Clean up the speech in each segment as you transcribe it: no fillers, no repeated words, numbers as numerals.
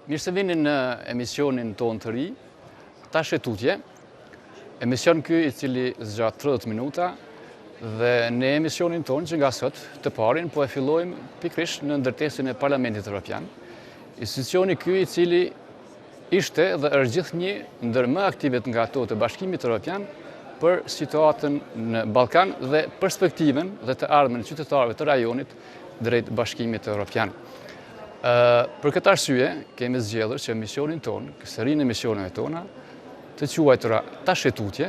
Mirë se vini në emisionin tonë të ri, Tash e Tutje. Emision ky I cili zgjat 30 minuta dhe në emisionin tonë që nga sot të parin po e fillojmë pikërisht në ndërtesën e Parlamentit Evropian. Institucioni ky I cili ishte dhe është gjithnjë ndër më aktivet nga ato të Bashkimit Evropian për situatën në Ballkan dhe perspektiven dhe të ardhmen e qytetarëve të rajonit drejt Bashkimit Evropian. Për këtë arsye, kemi zgjedhur që emisionin tonë, serinë e emisioneve tona, të quajtura Tash e Tutje,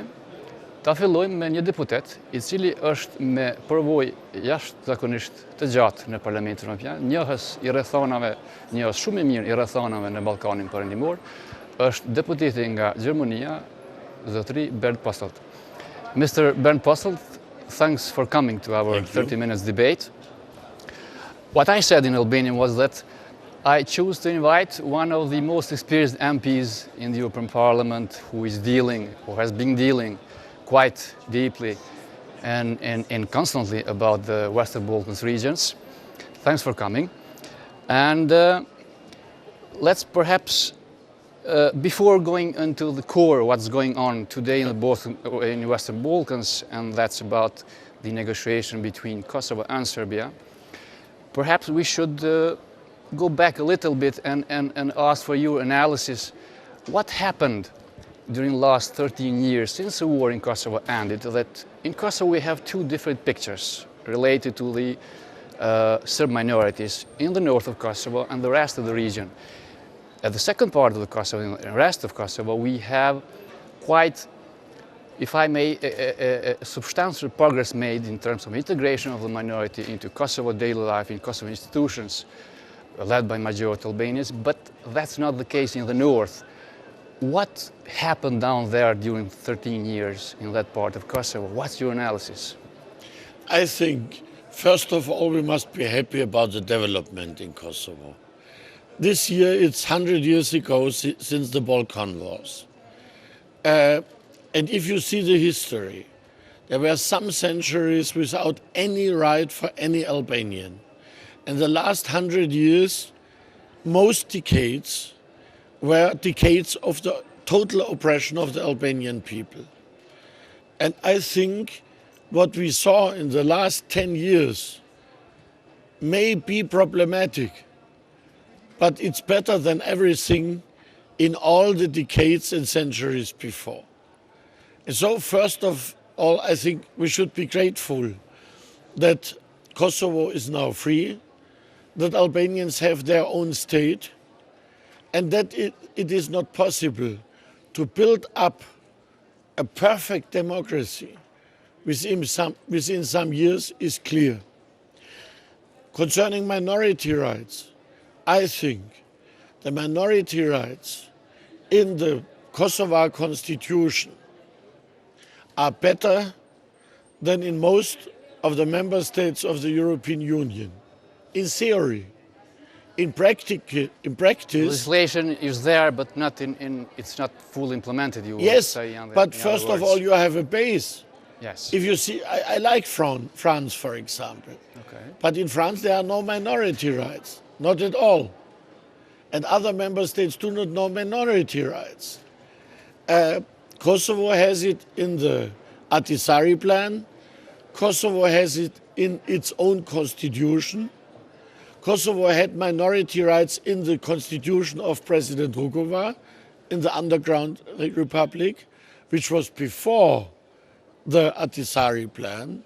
ta fillojmë me një deputet I cili është me përvojë jashtëzakonisht të gjatë në Parlamentin Evropian, njohës shumë I mirë I rrethonave në Ballkanin Perëndimor, është deputeti nga Gjermania, zotëri Bernd Posselt. Mr. Bernd Posselt, thanks for coming to our 30 minutes debate. What I said in Albanian was that I choose to invite one of the most experienced MPs in the European Parliament who has been dealing quite deeply and constantly about the Western Balkans regions. Thanks for coming. And let's perhaps, before going into the core of what's going on today in the Western Balkans, and that's about the negotiation between Kosovo and Serbia, perhaps we should go back a little bit and ask for your analysis. What happened during the last 13 years since the war in Kosovo ended? That in Kosovo we have two different pictures related to the Serb minorities in the north of Kosovo and the rest of the region. At the second part of the Kosovo, in the rest of Kosovo, we have quite, if I may, a substantial progress made in terms of integration of the minority into Kosovo daily life, in Kosovo institutions, led by majority Albanians, but that's not the case in the north. What happened down there during 13 years in that part of Kosovo? What's your analysis? I think, first of all, we must be happy about the development in Kosovo. This year, it's 100 years ago since the Balkan Wars. And if you see the history, there were some centuries without any right for any Albanian. In the last 100 years, most decades were decades of the total oppression of the Albanian people. And I think what we saw in the last 10 years may be problematic, but it's better than everything in all the decades and centuries before. And so, first of all, I think we should be grateful that Kosovo is now free, that Albanians have their own state, and that it is not possible to build up a perfect democracy within some years is clear. Concerning minority rights, I think the minority rights in the Kosovo constitution are better than in most of the member states of the European Union. In theory, in practice, Legislation is there, but it's not fully implemented. Yes, but first of all, you have a base. Yes. If you see, I like France, for example. Okay. But in France, there are no minority rights, not at all. And other member states do not know minority rights. Kosovo has it in the Ahtisaari plan. Kosovo has it in its own constitution. Kosovo had minority rights in the constitution of President Rugova in the underground republic, which was before the Ahtisaari plan.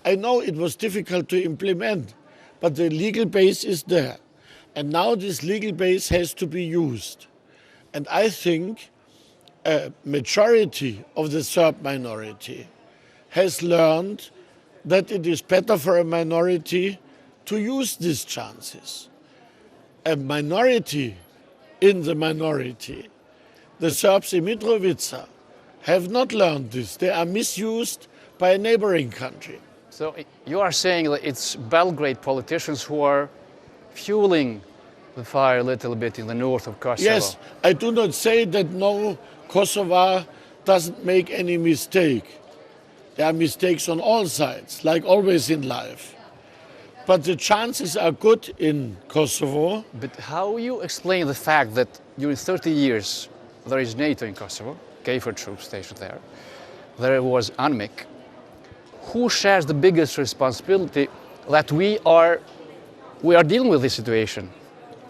I know it was difficult to implement, but the legal base is there. And now this legal base has to be used. And I think a majority of the Serb minority has learned that it is better for a minority to use these chances. A minority in the minority, the Serbs in Mitrovica, have not learned this. They are misused by a neighboring country. So you are saying that it's Belgrade politicians who are fueling the fire a little bit in the north of Kosovo? Yes, I do not say that no Kosovo doesn't make any mistake. There are mistakes on all sides, like always in life. but the chances are good in Kosovo. But how you explain the fact that during 30 years there is NATO in Kosovo, KFOR troops stationed there, there was UNMIK. Who shares the biggest responsibility that we are dealing with this situation?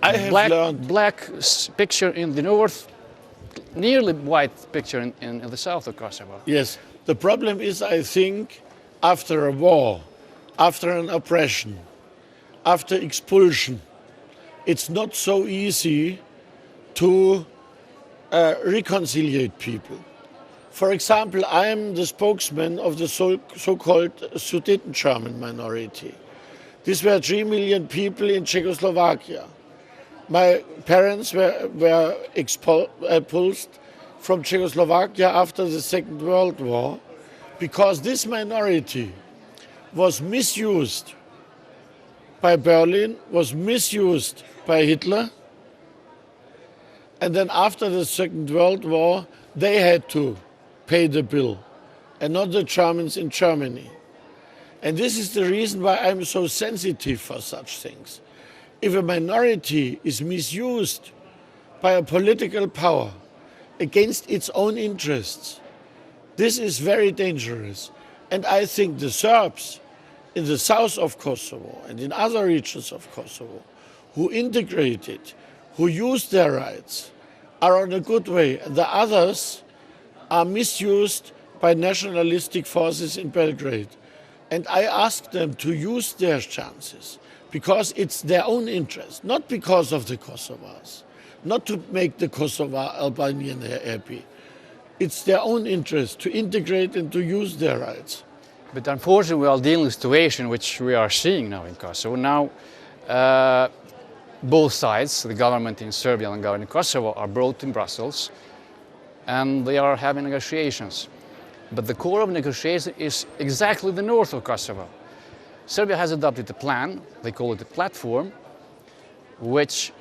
I have learned. Black picture in the north, nearly white picture in the south of Kosovo. Yes, the problem is, I think, after a war, after an oppression, after expulsion, it's not so easy to reconciliate people. For example, I am the spokesman of the so-called Sudeten German minority. These were 3 million people in Czechoslovakia. My parents were expulsed from Czechoslovakia after the Second World War because this minority was misused by Berlin, was misused by Hitler, and then after the Second World War they had to pay the bill, and not the Germans in Germany. And this is the reason why I'm so sensitive for such things. If a minority is misused by a political power against its own interests, this is very dangerous. And I think the Serbs in the south of Kosovo and in other regions of Kosovo who integrated, who used their rights, are on a good way. And the others are misused by nationalistic forces in Belgrade. And I ask them to use their chances because it's their own interest, not because of the Kosovars, not to make the Kosovo Albanian happy. It's their own interest to integrate and to use their rights. But unfortunately, we are dealing with a situation which we are seeing now in Kosovo. Now, both sides, the government in Serbia and the government in Kosovo, are brought in Brussels, and they are having negotiations. But the core of negotiation is exactly the north of Kosovo. Serbia has adopted a plan, they call it a platform, which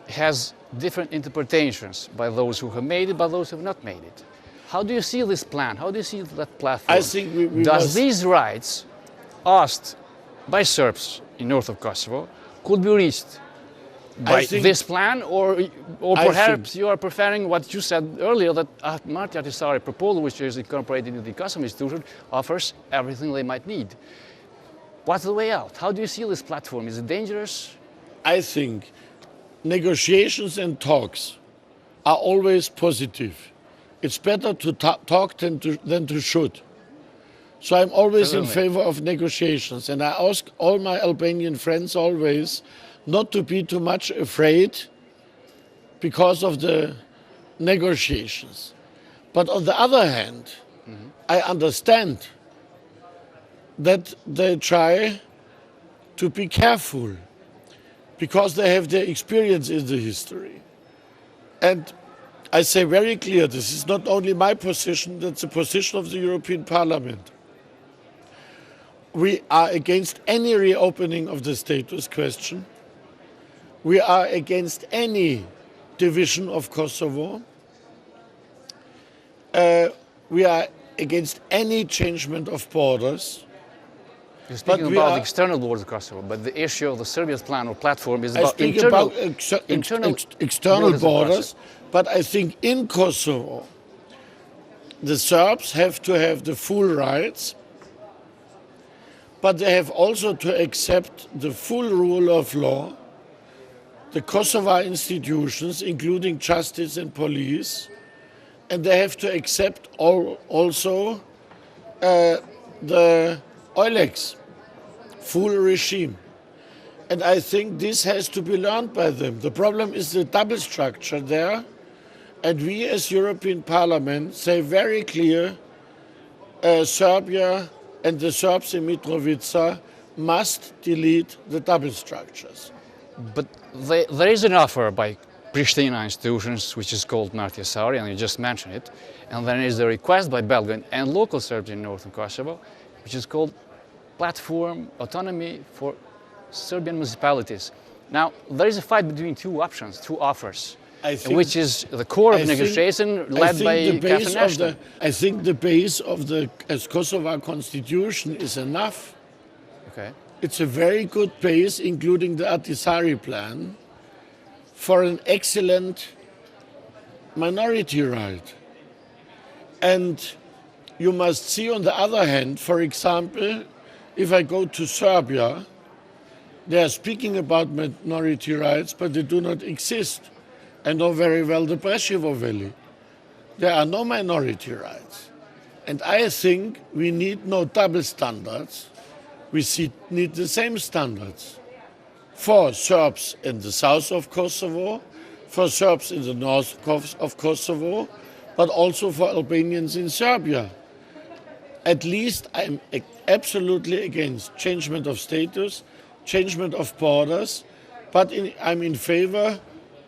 has different interpretations by those who have made it, by those who have not made it. How do you see this plan? How do you see that platform? I think Does these rights asked by Serbs in north of Kosovo could be reached by this plan, or perhaps you are preferring what you said earlier, that Marti Ahtisaari proposal, which is incorporated into the Kosovo Institution, offers everything they might need. What's the way out? How do you see this platform? Is it dangerous? I think negotiations and talks are always positive. It's better to talk than to shoot. So I'm always in favor of negotiations, and I ask all my Albanian friends always not to be too much afraid because of the negotiations. But on the other hand, I understand that they try to be careful because they have their experience in the history. And I say very clear, this is not only my position, that's the position of the European Parliament. We are against any reopening of the status question. We are against any division of Kosovo. We are against any changement of borders. You're speaking about external borders of Kosovo, but the issue of the Serbia's plan or platform is about internal external borders. But I think in Kosovo, the Serbs have to have the full rights, but they have also to accept the full rule of law, the Kosovo institutions, including justice and police, and they have to accept also the EULEX full regime. And I think this has to be learned by them. The problem is the double structure there, and we as European Parliament say very clear, Serbia and the Serbs in Mitrovica must delete the double structures. But there is an offer by Pristina institutions, which is called Marti Ahtisaari, and you just mentioned it. And then there is the request by Belgrade and local Serbs in northern Kosovo, which is called Platform Autonomy for Serbian Municipalities. Now, there is a fight between two options, two offers, which is the core of negotiation led by Catherine Ashton. I think the base of the Kosovo constitution is enough. Okay. it's a very good base, including the Ahtisaari plan, for an excellent minority right. And you must see, on the other hand, for example, if I go to Serbia, they are speaking about minority rights, but they do not exist. I know very well the Preševo Valley. There are no minority rights. And I think we need no double standards. We need the same standards for Serbs in the south of Kosovo, for Serbs in the north of Kosovo, but also for Albanians in Serbia. At least I'm absolutely against changement of status, changement of borders, but I'm in favor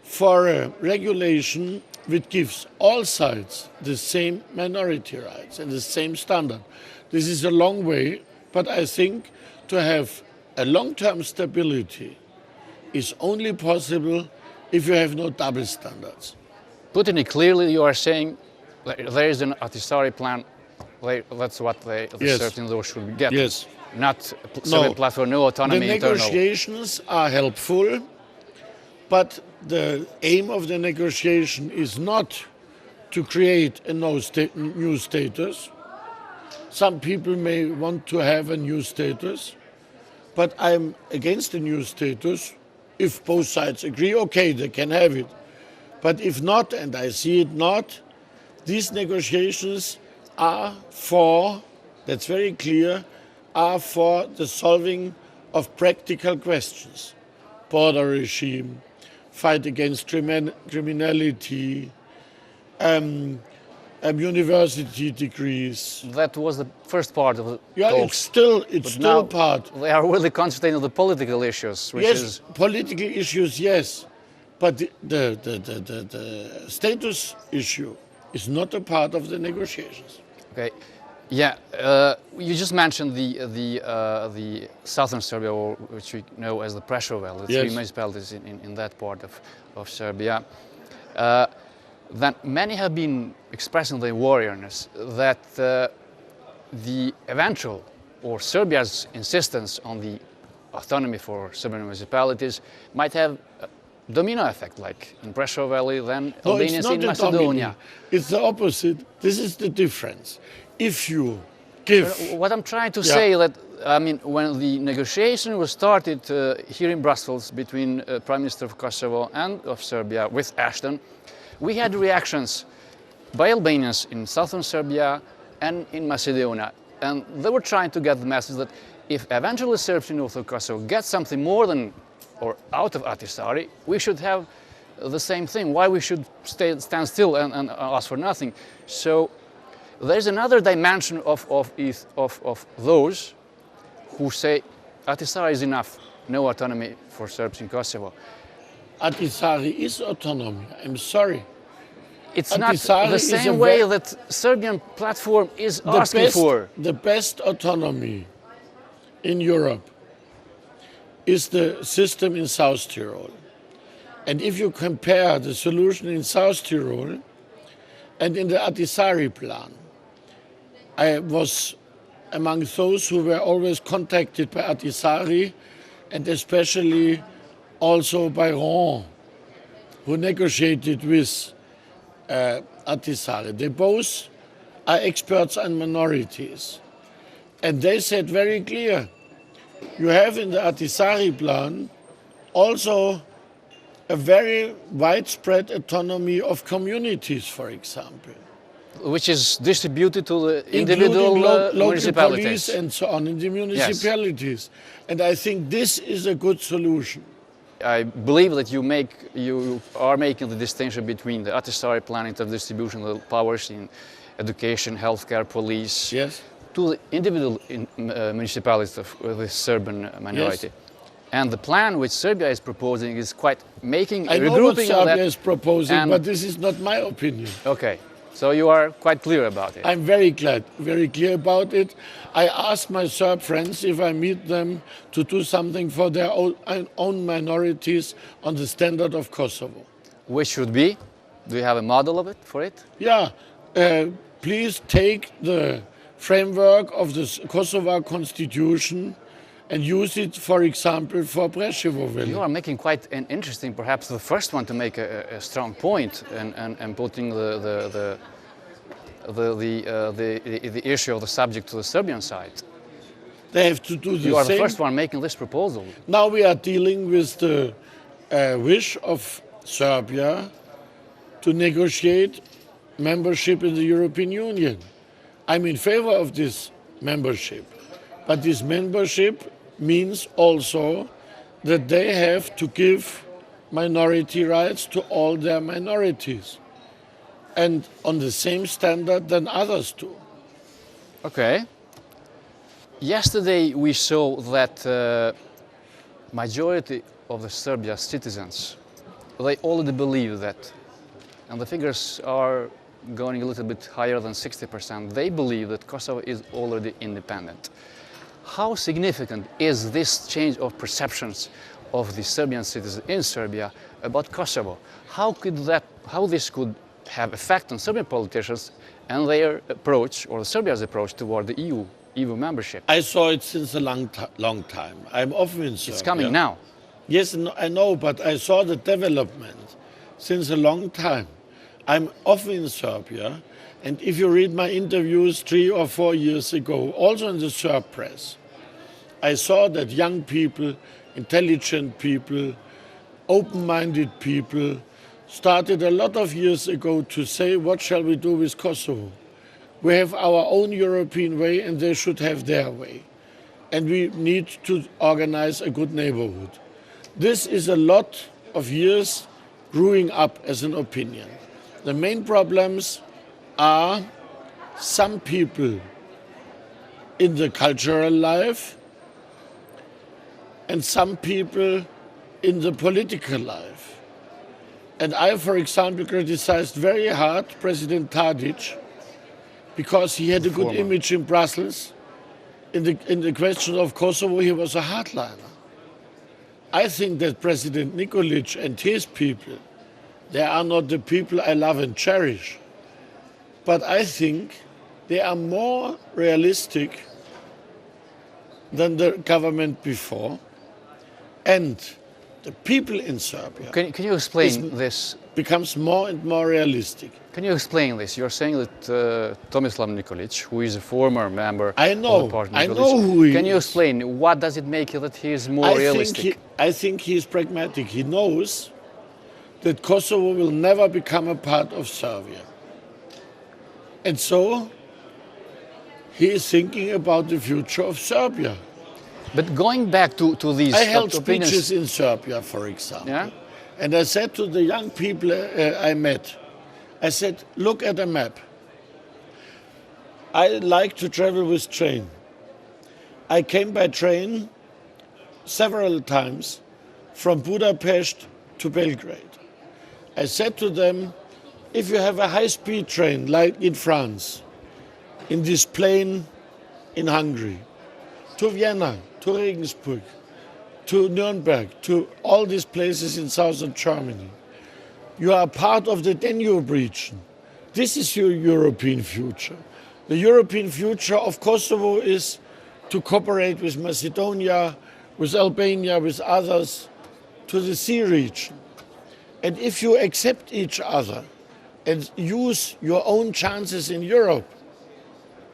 for a regulation which gives all sides the same minority rights and the same standard. This is a long way, but I think to have a long-term stability is only possible if you have no double standards. Putting it clearly, you are saying there is an Ahtisaari plan. That's what the Yes. Serbs in those should get. Yes. Not Serbian platform, no autonomy The internal. negotiations are helpful, but the aim of the negotiation is not to create a new status. Some people may want to have a new status, but I'm against a new status. If both sides agree, okay, they can have it. But if not, and I see it not, these negotiations are for, that's very clear, are for the solving of practical questions. Border regime, fight against criminality, university degrees. That was the first part of the Yeah, talks. it's still Now part. they are really concentrating on the political issues, which Yes, is political issues, yes. But the status issue is not a part of the negotiations. okay. Yeah, you just mentioned the southern Serbia, or which we know as the Preševo Valley, the Yes. three municipalities in that part of Serbia. Then many have been expressing their worriness that the eventual, or Serbia's insistence on the autonomy for Serbian municipalities might have a domino effect, like in Preševo Valley, then No, Albanians it's not in a Macedonia. domino. It's the opposite. This is the difference. If you give... What I'm trying to Yeah. say that, I mean, when the negotiation was started here in Brussels between Prime Minister of Kosovo and of Serbia with Ashton, we had reactions by Albanians in southern Serbia and in Macedonia. And they were trying to get the message that if eventually Serbs in north of Kosovo get something more than or out of Ahtisaari, we should have the same thing. Why we should stand still and ask for nothing? So there's another dimension of those who say Ahtisaari is enough, no autonomy for Serbs in Kosovo. Ahtisaari is autonomy. I'm sorry. It's not Ahtisaari the is a same way that Serbian platform is asking for. The best autonomy in Europe is the system in South Tyrol. And if you compare the solution in South Tyrol and in the Ahtisaari plan, I was among those who were always contacted by Ahtisaari, and especially also by Ron, who negotiated with Ahtisaari. They both are experts on minorities. And they said very clear, you have in the Ahtisaari plan also a very widespread autonomy of communities, for example. Which is distributed to the individual local municipalities. police and so on in the municipalities. Yes. And I think this is a good solution. I believe that you are making the distinction between the Ahtisaari plan in terms of distribution of powers in education, healthcare, police, yes, to the individual municipalities of the Serbian minority. Yes. And the plan which Serbia is proposing is quite making I know regrouping what Serbia that, is proposing, but this is not my opinion. Okay, so you are quite clear about it. I'm very clear about it. I ask my Serb friends if I meet them to do something for their own minorities on the standard of Kosovo. Which should be? Do you have a model of it for it? Yeah, please take the framework of the Kosovo constitution and use it, for example, for Preševo You Valley. are making quite an interesting, perhaps the first one to make a strong point and putting the issue of the subject to the Serbian side. They have to do the You are the same. first one making this proposal. Now we are dealing with the wish of Serbia to negotiate membership in the European Union. I'm in favor of this membership, but this membership means also that they have to give minority rights to all their minorities, and on the same standard than others do. Okay. Yesterday we saw that majority of the Serbian citizens, they already believe that, and the figures are going a little bit higher than 60%, they believe that Kosovo is already independent. How significant is this change of perceptions of the Serbian citizens in Serbia about Kosovo? How this could have effect on Serbian politicians and their approach, or Serbia's approach toward the EU membership? I saw it since a long time. I'm often in Serbia. It's coming now. Yes, I know, but I saw the development since a long time. I'm often in Serbia, and if you read my interviews 3 or 4 years ago, also in the Serb press, I saw that young people, intelligent people, open-minded people started a lot of years ago to say, what shall we do with Kosovo? We have our own European way and they should have their way. And we need to organize a good neighborhood. This is a lot of years growing up as an opinion. The main problems are some people in the cultural life and some people in the political life. And I, for example, criticized very hard President Tadic because he had a good image in Brussels. In the question of Kosovo, he was a hardliner. I think that President Nikolic and his people, they are not the people I love and cherish. But I think they are more realistic than the government before. And the people in Serbia Can you explain this? becomes more and more realistic. Can you explain this? You're saying that Tomislav Nikolic, who is a former member I know, of the party, I know who he Can you is. explain what does it make that he is more realistic? I think he is pragmatic. He knows that Kosovo will never become a part of Serbia. And so he is thinking about the future of Serbia. But going back to these I held opinions, speeches in Serbia, for example. Yeah? And I said to the young people I met, I said, look at a map. I like to travel with train. I came by train several times from Budapest to Belgrade. I said to them, if you have a high-speed train like in France, in this plain in Hungary, to Vienna, to Regensburg, to Nuremberg, to all these places in southern Germany, you are part of the Danube region. This is your European future. The European future of Kosovo is to cooperate with Macedonia, with Albania, with others, to the sea region. And if you accept each other and use your own chances in Europe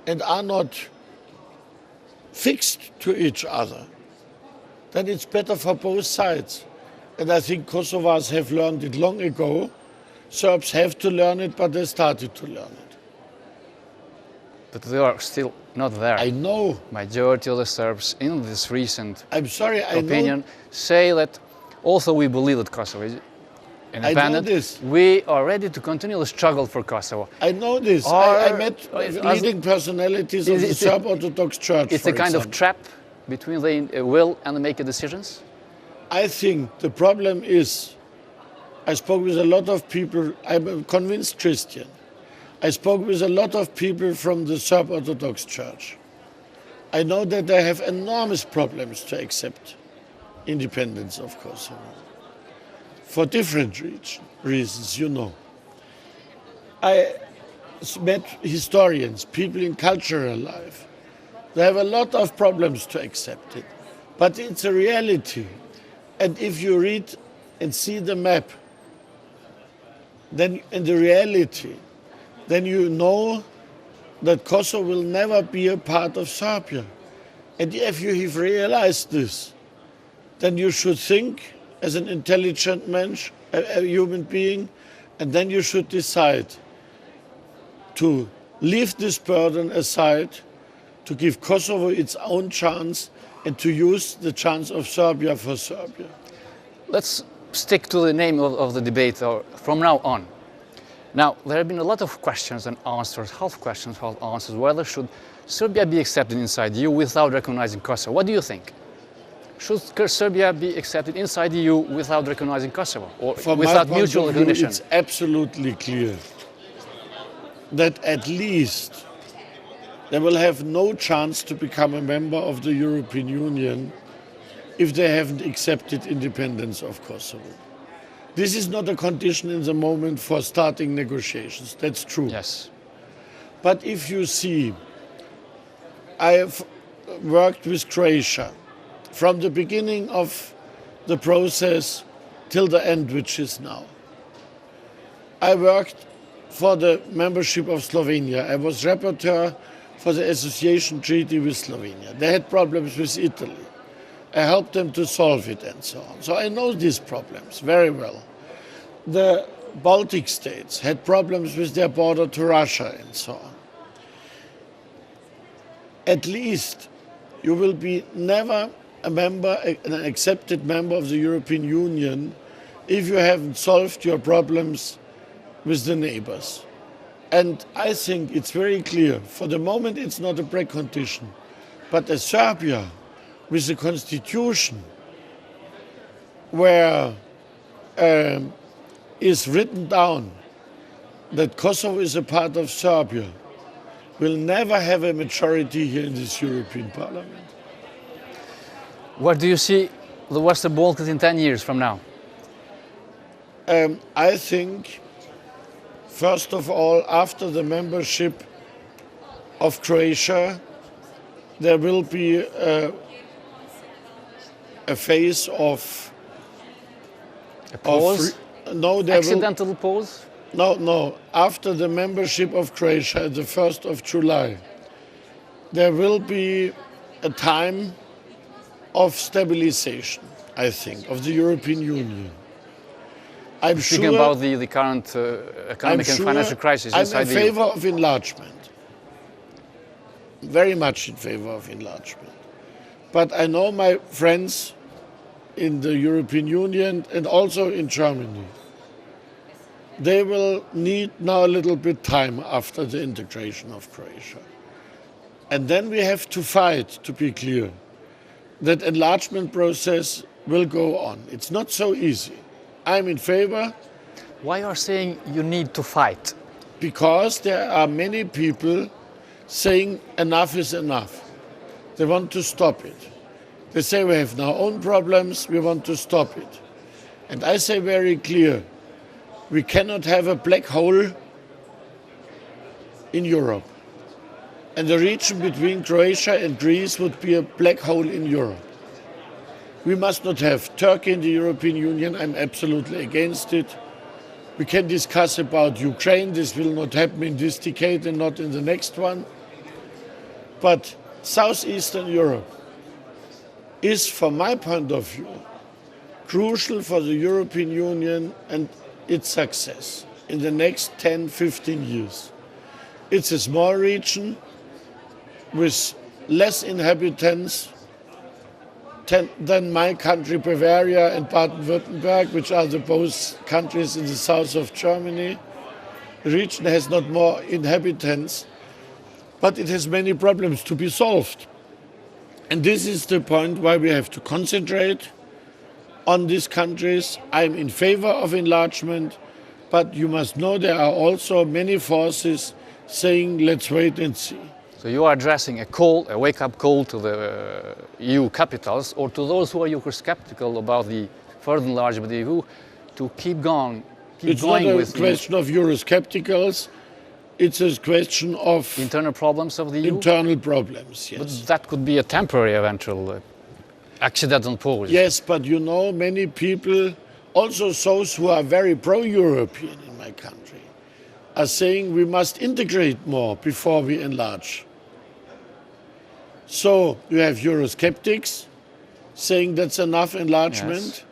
and are not fixed to each other, then it's better for both sides. And I think Kosovars have learned it long ago. Serbs have to learn it, but they started to learn it. but they are still not there. I know. Majority of the Serbs in this recent I'm sorry, I opinion know. say that also we believe that Kosovo is independent. this. We are ready to continue the struggle for Kosovo. I know this. I met leading personalities of the Serb Orthodox Church. It's for a kind of example. trap between the will and the making decisions. I think the problem is, I spoke with a lot of people, I'm a convinced Christian. I spoke with a lot of people from the Serb Orthodox Church. I know that they have enormous problems to accept independence of Kosovo. For different reasons, you know. I met historians, people in cultural life. They have a lot of problems to accept it. But it's a reality. And if you read and see the map, then in the reality, then you know that Kosovo will never be a part of Serbia. And if you have realized this, then you should think as an intelligent man, a human being, and then you should decide to leave this burden aside, to give Kosovo its own chance, and to use the chance of Serbia for Serbia. Let's stick to the name of the debate from now on. Now, there have been a lot of questions and answers, half questions, half answers. Whether should Serbia be accepted inside the EU without recognizing Kosovo? What do you think? Should Serbia be accepted inside the EU without recognizing Kosovo, or without mutual recognition? It's absolutely clear that at least they will have no chance to become a member of the European Union if they haven't accepted independence of Kosovo. This is not a condition in the moment for starting negotiations. That's true. Yes. But if you see, I have worked with Croatia from the beginning of the process till the end, which is now. I worked for the membership of Slovenia. I was rapporteur for the association treaty with Slovenia. They had problems with Italy. I helped them to solve it and so on. So I know these problems very well. The Baltic states had problems with their border to Russia and so on. At least you will be never a member, an accepted member of the European Union if you haven't solved your problems with the neighbors. And I think it's very clear, for the moment it's not a precondition, but a Serbia with a constitution where is written down that Kosovo is a part of Serbia will never have a majority here in this European Parliament. Where do you see the Western Balkans in 10 years from now? I think, first of all, after the membership of Croatia, there will be a phase of a pause? Accidental pause? No. After the membership of Croatia, the 1st of July, there will be a time of stabilization, I think, of the European Union. I'm Speaking sure, about the current economic and financial crisis inside the EU. I'm in favor of enlargement. Very much in favor of enlargement. But I know my friends in the European Union and also in Germany, they will need now a little bit time after the integration of Croatia. And then we have to fight, to be clear. That enlargement process will go on. It's not so easy. I'm in favor. Why are you saying you need to fight? Because there are many people saying enough is enough. They want to stop it. They say we have our own problems, we want to stop it. And I say very clear, we cannot have a black hole in Europe. And the region between Croatia and Greece would be a black hole in Europe. We must not have Turkey in the European Union. I'm absolutely against it. We can discuss about Ukraine. This will not happen in this decade and not in the next one. But Southeastern Europe is, from my point of view, crucial for the European Union and its success in the next 10, 15 years. It's a small region with less inhabitants than my country, Bavaria and Baden-Württemberg, which are the both countries in the south of Germany. The region has not more inhabitants, but it has many problems to be solved. And this is the point why we have to concentrate on these countries. I'm in favor of enlargement, but you must know there are also many forces saying, let's wait and see. So you are addressing a wake-up call to the EU capitals, or to those who are Eurosceptical about the further enlargement of the EU, to keep going it's not a question of Euroscepticals, it's a question of internal problems of the EU? Internal problems, yes. But that could be a temporary eventual accidental Polish. Yes, but you know, many people, also those who are very pro-European in my country, are saying we must integrate more before we enlarge. So you have Eurosceptics saying that's enough enlargement, Yes.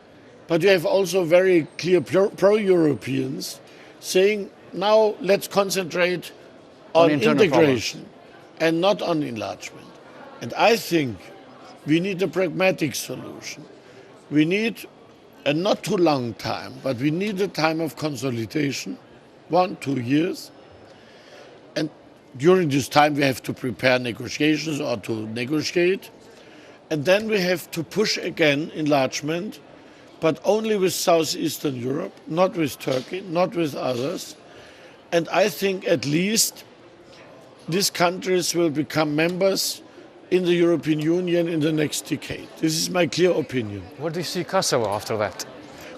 but you have also very clear pro-Europeans saying now let's concentrate on internal integration and not on enlargement. And I think we need a pragmatic solution. We need a not too long time, but we need a time of consolidation, 1-2 years. And during this time we have to prepare negotiations or to negotiate. And then we have to push again enlargement, but only with Southeastern Europe, not with Turkey, not with others. And I think at least these countries will become members in the European Union in the next decade. This is my clear opinion. Where do you see Kosovo after that?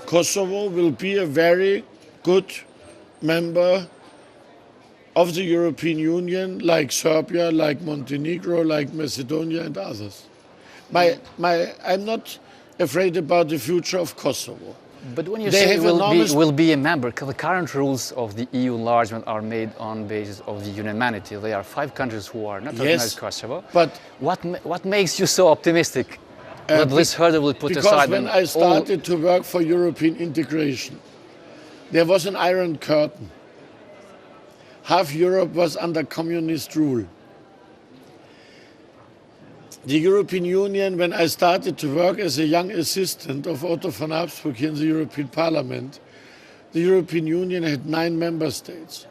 Kosovo will be a very good member of the European Union, like Serbia, like Montenegro, like Macedonia and others. I'm not afraid about the future of Kosovo. But when you They say have enormous- will be a member, the current rules of the EU enlargement are made on basis of the unanimity. There are 5 countries who are not recognized Kosovo. But What makes you so optimistic that this hurdle will put because aside? when and I started to work for European integration, there was an iron curtain. Half Europe was under communist rule. The European Union, when I started to work as a young assistant of Otto von Habsburg here in the European Parliament, the European Union had 9 member states.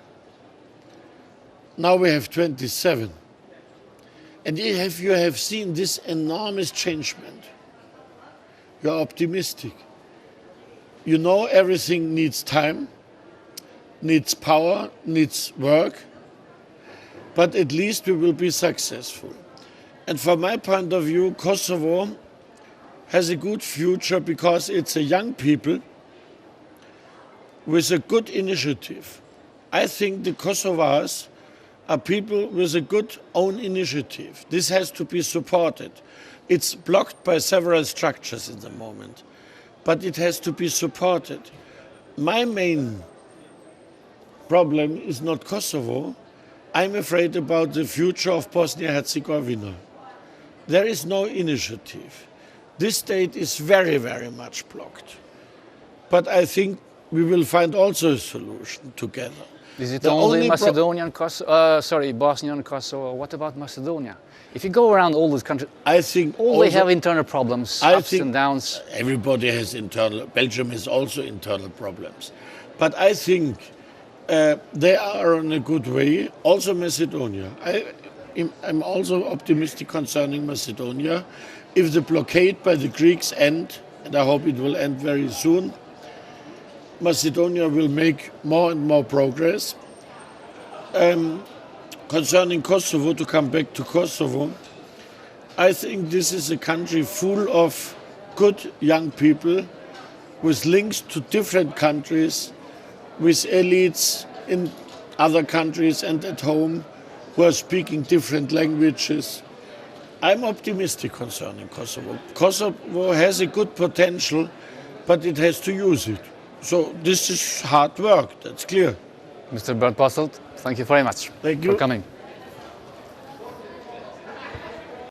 Now we have 27. And if you have seen this enormous changement, you are optimistic. You know everything needs time, needs power, needs work, but at least we will be successful. And from my point of view, Kosovo has a good future because it's a young people with a good initiative. I think the Kosovars are people with a good own initiative. This has to be supported. It's blocked by several structures at the moment, but it has to be supported. My main problem is not Kosovo. I'm afraid about the future of Bosnia-Herzegovina. There is no initiative. This state is very, very much blocked. But I think we will find also a solution together. Is it The only only Bosnia and Kosovo? What about Macedonia? If you go around all these countries, I think all they have internal problems, I ups think and downs. Everybody has internal. Belgium has also internal problems. But I think they are on a good way. Also Macedonia. I'm also optimistic concerning Macedonia. If the blockade by the Greeks ends, and I hope it will end very soon, Macedonia will make more and more progress. Concerning Kosovo, to come back to Kosovo, I think this is a country full of good young people with links to different countries, with elites in other countries and at home who are speaking different languages. I'm optimistic concerning Kosovo. Kosovo has a good potential, but it has to use it. So this is hard work, that's clear. Mr. Bernd Posselt, thank you very much Thank you. for coming.